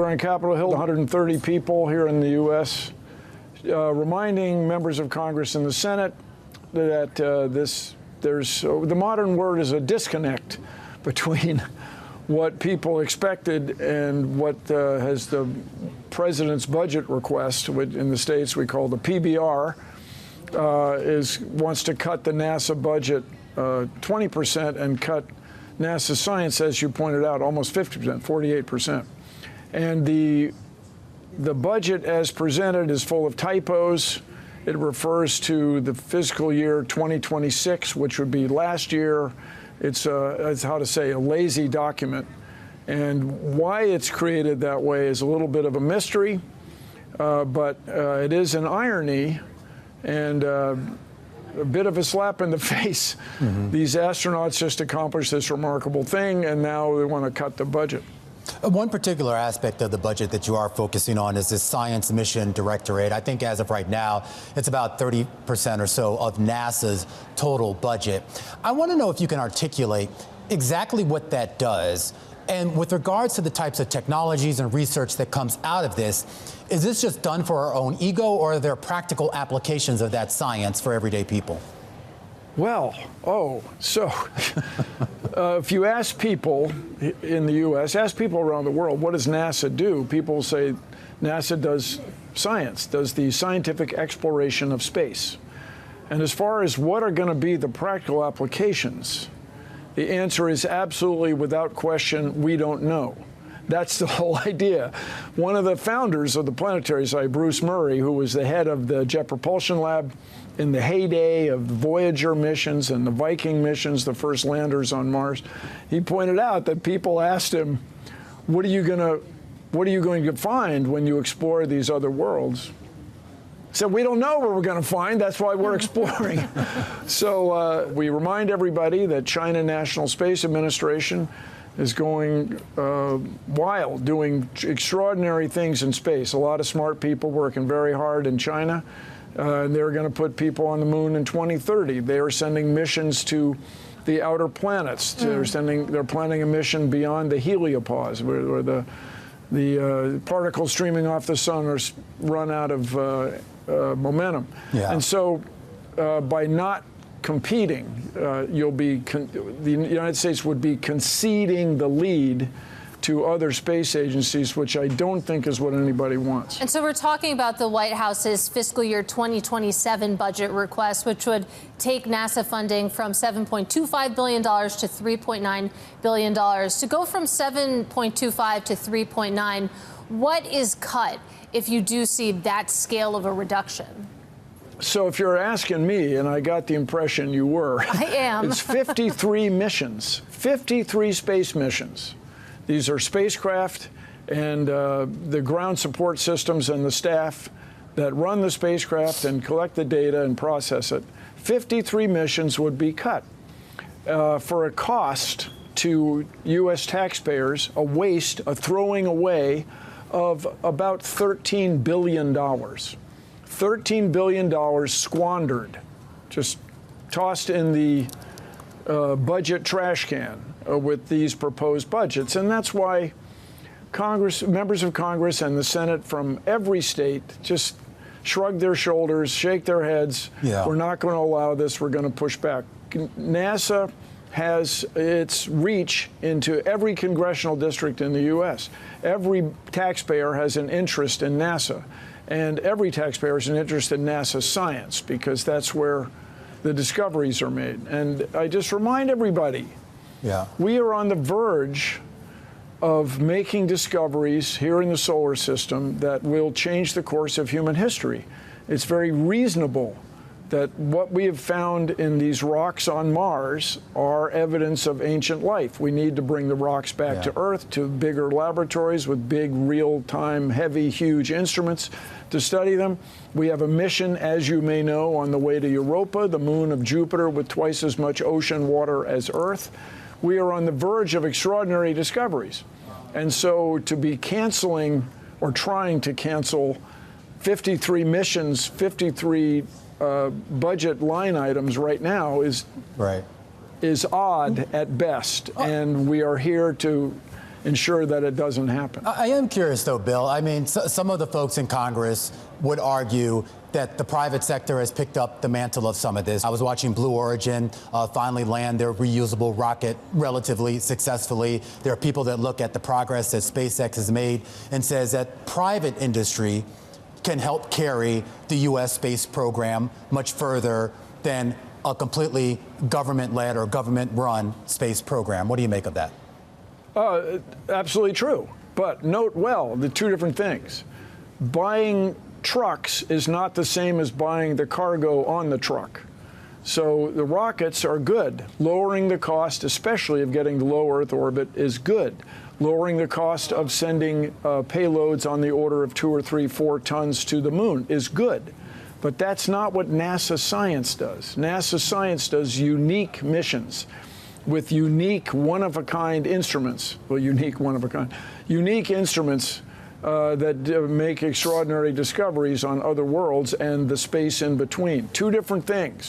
We're on Capitol Hill, 130 people here in the U.S., reminding members of Congress and the Senate that the modern word is a disconnect between what people expected and what has the president's budget request, which in the states we call the PBR, wants to cut the NASA budget 20% and cut NASA science, as you pointed out, almost 50%, 48%. And the budget as presented is full of typos. It refers to the fiscal year 2026, which would be last year. It's how to say, a lazy document. And why it's created that way is a little bit of a mystery, but it is an irony and a bit of a slap in the face. Mm-hmm. These astronauts just accomplished this remarkable thing, and now they want to cut the budget. One particular aspect of the budget that you are focusing on is this Science Mission Directorate. I think as of right now, it's about 30% or so of NASA's total budget. I want to know if you can articulate exactly what that does. And with regards to the types of technologies and research that comes out of this, is this just done for our own ego, or are there practical applications of that science for everyday people? Well, if you ask people in the U.S., ask people around the world, what does NASA do? People say NASA does science, does the scientific exploration of space. And as far as what are going to be the practical applications, the answer is absolutely, without question, we don't know. That's the whole idea. One of the founders of the Planetary Society, Bruce Murray, who was the head of the Jet Propulsion Lab in the heyday of the Voyager missions and the Viking missions, the first landers on Mars, he pointed out that people asked him, what are you going to find when you explore these other worlds? He said, we don't know what we're going to find. That's why we're exploring. So we remind everybody that China National Space Administration is going wild, doing extraordinary things in space. A lot of smart people working very hard in China. They're going to put people on the moon in 2030. They are sending missions to the outer planets. They're planning a mission beyond the heliopause, where the particles streaming off the sun are run out of momentum. Yeah. And so by not competing, the United States would be conceding the lead to other space agencies, which I don't think is what anybody wants. And so we're talking about the White House's fiscal year 2027 budget request, which would take NASA funding from $7.25 billion to $3.9 billion. To go from 7.25 to 3.9, what is cut if you do see that scale of a reduction? So if you're asking me, and I got the impression you were, I am. It's 53 missions, 53 space missions. These are spacecraft and the ground support systems and the staff that run the spacecraft and collect the data and process it. 53 missions would be cut for a cost to U.S. taxpayers, a waste, a throwing away of about $13 billion. $13 billion squandered, just tossed in the budget trash can with these proposed budgets. And that's why members of Congress and the Senate from every state just shrug their shoulders, shake their heads. Yeah. We're not going to allow this. We're going to push back. NASA has its reach into every congressional district in the U.S. Every taxpayer has an interest in NASA. And every taxpayer has an interest in NASA science, because that's where the discoveries are made. And I just remind everybody, we are on the verge of making discoveries here in the solar system that will change the course of human history. It's very reasonable that what we have found in these rocks on Mars are evidence of ancient life. We need to bring the rocks back to Earth, to bigger laboratories with big, real-time, heavy, huge instruments to study them. We have a mission, as you may know, on the way to Europa, the moon of Jupiter, with twice as much ocean water as Earth. We are on the verge of extraordinary discoveries. And so to be canceling or trying to cancel 53 missions, 53 budget line items right now is odd at best. And we are here to ensure that it doesn't happen. I am curious, though, Bill. I mean, some of the folks in Congress would argue that the private sector has picked up the mantle of some of this. I was watching Blue Origin finally land their reusable rocket relatively successfully. There are people that look at the progress that SpaceX has made and says that private industry can help carry the U.S. space program much further than a completely government-led or government-run space program. What do you make of that? Absolutely true. But note well the two different things. Buying trucks is not the same as buying the cargo on the truck. So the rockets are good. Lowering the cost, especially of getting to low Earth orbit, is good. Lowering the cost of sending payloads on the order of 2 or 3, 4 tons to the moon is good. But that's not what NASA science does. NASA science does unique missions with unique one-of-a-kind instruments. Well, unique one-of-a-kind. Unique instruments that make extraordinary discoveries on other worlds and the space in between. Two different things.